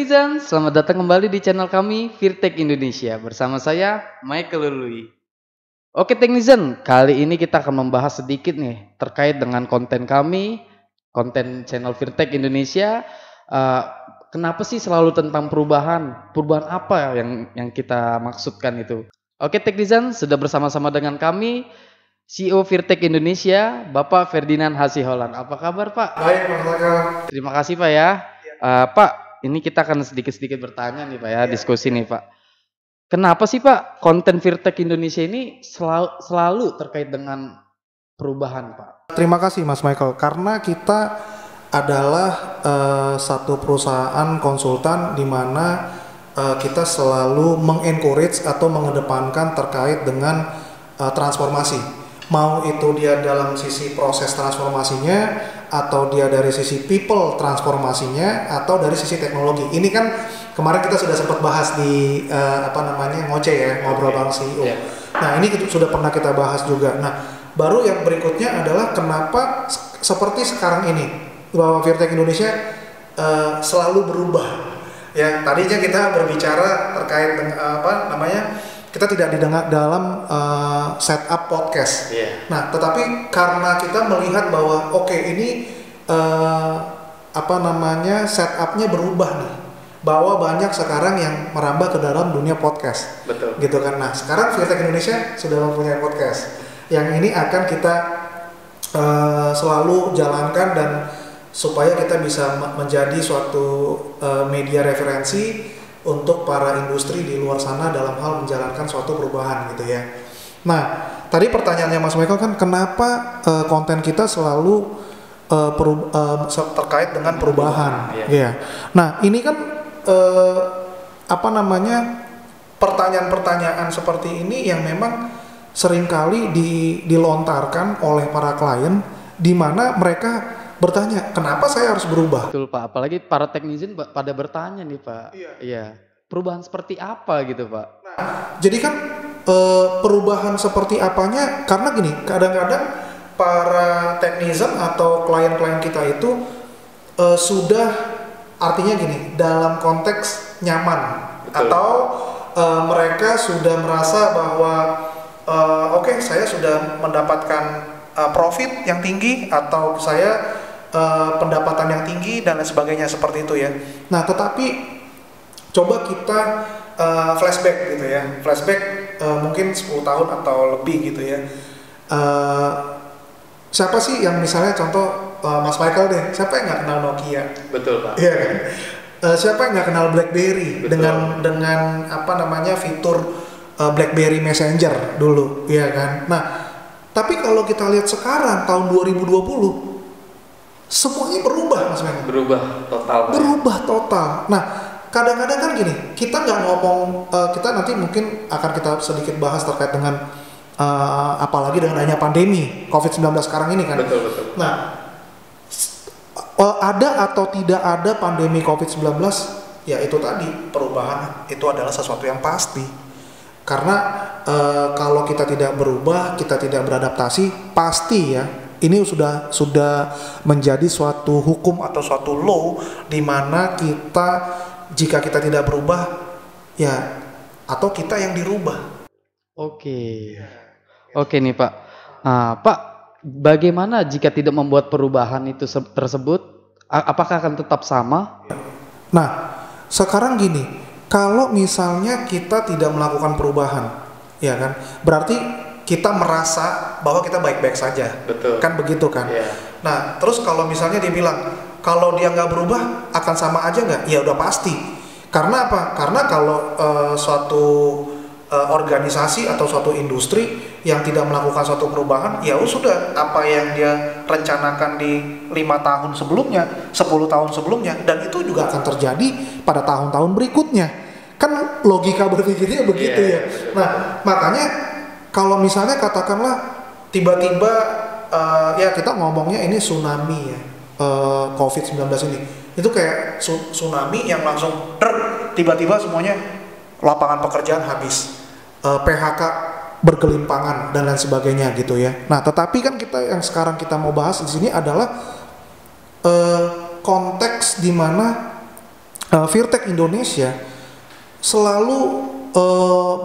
netizen, selamat datang kembali di channel kami Virtek Indonesia bersama saya Michael Lului. Oke netizen, kali ini kita akan membahas sedikit nih terkait dengan konten kami, konten channel Virtek Indonesia. Kenapa sih selalu tentang perubahan? Perubahan apa yang kita maksudkan itu? Oke netizen, sudah bersama-sama dengan kami CEO Virtek Indonesia, Bapak Ferdinand Hasiholan. Apa kabar Pak? Baik, Mas Michael. Terima kasih Pak ya. Pak, ini kita akan sedikit-sedikit bertanya nih Pak ya, diskusi nih Pak. Kenapa sih Pak konten Virtek Indonesia ini selalu terkait dengan perubahan Pak? Terima kasih Mas Michael, karena kita adalah satu perusahaan konsultan di mana kita selalu mengencourage atau mengedepankan terkait dengan transformasi. Mau itu dia dalam sisi proses transformasinya, atau dia dari sisi people transformasinya, atau dari sisi teknologi. Ini kan kemarin kita sudah sempat bahas di ngoceh ya, ngobrol bareng CEO. Nah ini sudah pernah kita bahas juga. Nah baru yang berikutnya adalah kenapa seperti sekarang ini bahwa Virtek Indonesia selalu berubah. Ya tadinya kita berbicara terkait dengan kita tidak didengar dalam setup podcast. Nah, tetapi karena kita melihat bahwa ini setupnya berubah nih, bahwa banyak sekarang yang merambah ke dalam dunia podcast. Betul. Gitu kan. Nah, sekarang Virtek Indonesia sudah mempunyai podcast. Yang ini akan kita selalu jalankan dan supaya kita bisa menjadi suatu media referensi untuk para industri di luar sana dalam hal menjalankan suatu perubahan gitu ya. Nah, tadi pertanyaannya Mas Michael kan kenapa konten kita selalu terkait dengan perubahan. Iya. Nah, ini kan pertanyaan-pertanyaan seperti ini yang memang seringkali dilontarkan oleh para klien di mana mereka bertanya, kenapa saya harus berubah? Betul Pak, apalagi para teknisi pada bertanya nih Pak. Iya. Perubahan seperti apa gitu Pak? Nah, jadi kan perubahan seperti apanya? Karena gini, kadang-kadang para teknisi atau klien-klien kita itu sudah artinya gini, dalam konteks nyaman. Betul. Atau mereka sudah merasa bahwa saya sudah mendapatkan profit yang tinggi, atau saya pendapatan yang tinggi dan lain sebagainya seperti itu ya. Nah, tetapi coba kita flashback gitu ya. Flashback mungkin 10 tahun atau lebih gitu ya. Siapa sih yang misalnya contoh Mas Michael deh, siapa yang nggak kenal Nokia? Betul Pak. Iya kan? Siapa yang nggak kenal BlackBerry? Betul. dengan fitur BlackBerry Messenger dulu, iya kan? Nah, tapi kalau kita lihat sekarang tahun 2020 semuanya berubah Mas Men. Berubah total. Berubah total. Nah, kadang-kadang kan gini, kita nggak ngomong, kita nanti mungkin akan kita sedikit bahas terkait dengan apalagi dengan adanya pandemi COVID-19 sekarang ini kan. Betul. Nah, ada atau tidak ada pandemi COVID-19, ya itu tadi, perubahan itu adalah sesuatu yang pasti. Karena kalau kita tidak berubah, kita tidak beradaptasi, pasti ya ini sudah menjadi suatu hukum atau suatu law di mana kita, jika kita tidak berubah ya, atau kita yang dirubah. Oke nih Pak. Pak, bagaimana jika tidak membuat perubahan itu tersebut? Apakah akan tetap sama? Nah, sekarang gini, kalau misalnya kita tidak melakukan perubahan, ya kan, berarti kita merasa bahwa kita baik-baik saja. Betul. Kan begitu kan? Yeah. Nah, terus kalau misalnya dibilang kalau dia nggak berubah akan sama aja nggak? Ya udah pasti. Karena apa? Karena kalau suatu organisasi atau suatu industri yang tidak melakukan suatu perubahan, ya sudah, apa yang dia rencanakan di 5 tahun sebelumnya, 10 tahun sebelumnya, dan itu juga akan terjadi pada tahun-tahun berikutnya. Kan logika berpikirnya begitu ya. Nah, makanya kalau misalnya katakanlah tiba-tiba ya kita ngomongnya ini tsunami ya, COVID-19 ini, itu kayak tsunami yang langsung tiba-tiba semuanya lapangan pekerjaan habis, PHK bergelimpangan dan lain sebagainya gitu ya. Nah, tetapi kan yang sekarang kita mau bahas di sini adalah konteks di mana Virtek Indonesia selalu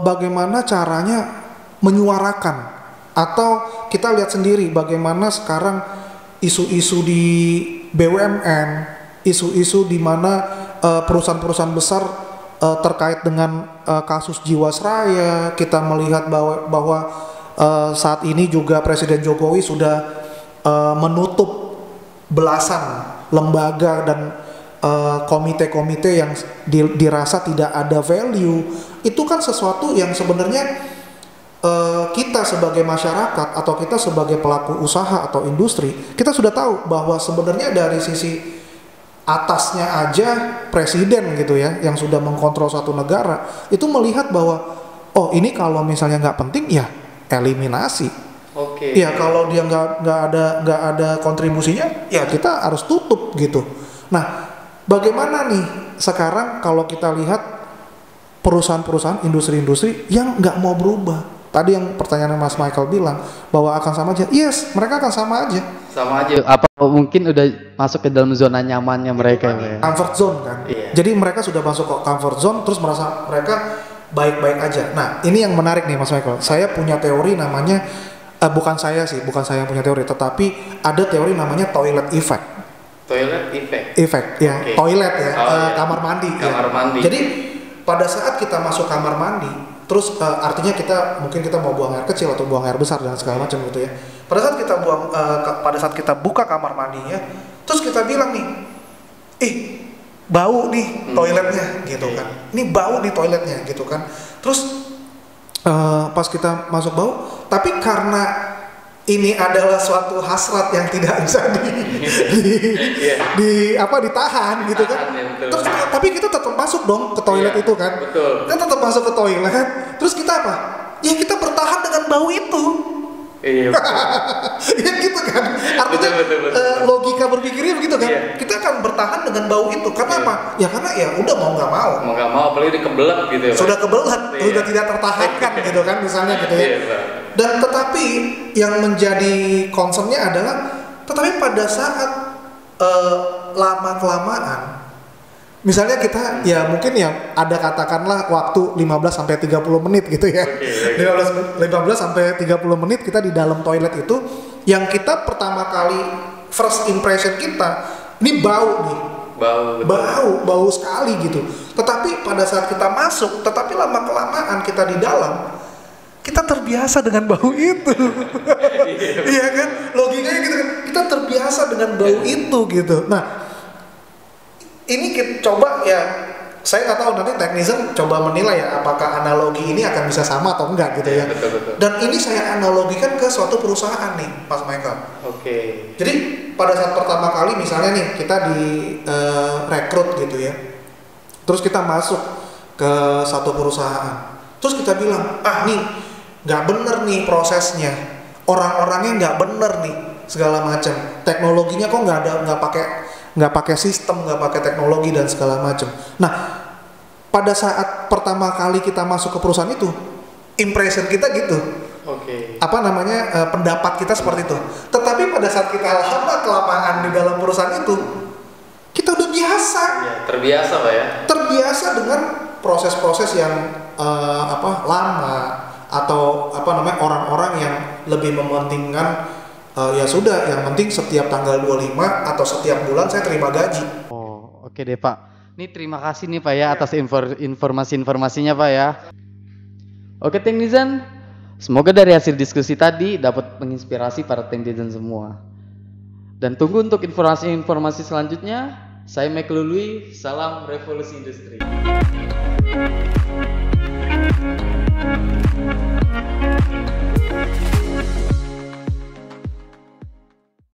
bagaimana caranya menyuarakan, atau kita lihat sendiri bagaimana sekarang isu-isu di BUMN, isu-isu di mana perusahaan-perusahaan besar terkait dengan kasus Jiwasraya. Kita melihat bahwa saat ini juga Presiden Jokowi sudah menutup belasan lembaga dan komite-komite yang dirasa tidak ada value. Itu kan sesuatu yang sebenarnya kita sebagai masyarakat atau kita sebagai pelaku usaha atau industri, kita sudah tahu bahwa sebenarnya dari sisi atasnya aja presiden gitu ya, yang sudah mengkontrol suatu negara, itu melihat bahwa oh ini kalau misalnya nggak penting ya eliminasi. Oke. Ya kalau dia nggak ada kontribusinya ya kita harus tutup gitu. Nah, bagaimana nih sekarang kalau kita lihat perusahaan-perusahaan, industri-industri yang nggak mau berubah? Tadi yang pertanyaan Mas Michael bilang bahwa akan sama aja. Yes, mereka akan sama aja. Sama aja. Apa mungkin udah masuk ke dalam zona nyamannya mereka ya? Comfort zone kan. Iya. Jadi mereka sudah masuk ke comfort zone terus merasa mereka baik-baik aja. Nah, ini yang menarik nih Mas Michael. Saya punya teori namanya bukan saya yang punya teori, tetapi ada teori namanya toilet effect. Toilet effect. Effect ya, Okay. Toilet ya, Iya. kamar mandi. Kamar ya. mandi. Jadi pada saat kita masuk kamar mandi, terus artinya mungkin kita mau buang air kecil atau buang air besar dan segala macam gitu ya. Pada saat kita pada saat kita buka kamar mandinya, terus kita bilang nih, bau nih toiletnya gitu kan. Ini bau di toiletnya gitu kan. Terus pas kita masuk bau, tapi karena ini adalah suatu hasrat yang tidak bisa ditahan gitu kan. Terus tapi kita tetap masuk dong ke toilet itu kan. Betul. Kita tetap masuk ke toilet. Terus kita apa? Ya kita bertahan dengan bau itu. Iya. Ya gitu kan. Artinya Betul. logika berpikirnya begitu kan. Iya. Kita akan bertahan dengan bau itu. Karena apa? Ya karena ya udah mau nggak mau. Mau nggak mau, apalagi dikebelet gitu ya. Sudah kebelet, Iya. sudah tidak tertahankan gitu kan misalnya gitu ya. Iya, Pak. Dan tetapi yang menjadi concernnya adalah, tetapi pada saat lama kelamaan, misalnya kita ya mungkin ya ada katakanlah waktu 15 sampai 30 menit gitu ya. Okay. 15 sampai 30 menit kita di dalam toilet itu, yang kita pertama kali first impression kita ini bau nih. Bau sekali gitu. Tetapi pada saat kita masuk, tetapi lama kelamaan kita di dalam, kita terbiasa dengan bau itu. Iya kan? Logikanya gitu kan. Kita terbiasa dengan bau itu gitu. Nah, ini kita coba ya, saya nggak tahu nanti teknisian coba menilai ya apakah analogi ini akan bisa sama atau enggak gitu ya. Betul. Dan ini saya analogikan ke suatu perusahaan nih, Mas Michael. Oke. Jadi pada saat pertama kali misalnya nih kita di rekrut gitu ya, terus kita masuk ke satu perusahaan, terus kita bilang nih nggak bener nih prosesnya, orang-orangnya nggak bener nih segala macam, teknologinya kok nggak pakai sistem, nggak pakai teknologi dan segala macam. Nah, pada saat pertama kali kita masuk ke perusahaan itu, impression kita gitu. Oke. Pendapat kita seperti itu. Tetapi pada saat kita lama kelamaan di dalam perusahaan itu, kita udah biasa. Ya, terbiasa Pak ya. Terbiasa dengan proses-proses yang lama, atau orang-orang yang lebih mementingkan ya sudah, yang penting setiap tanggal 25 atau setiap bulan saya terima gaji. Oh, oke deh Pak. Ini terima kasih nih Pak ya atas informasi-informasinya Pak ya. Oke teknisian, semoga dari hasil diskusi tadi dapat menginspirasi para teknisian semua. Dan tunggu untuk informasi-informasi selanjutnya. Saya Michael Lului, salam revolusi industri.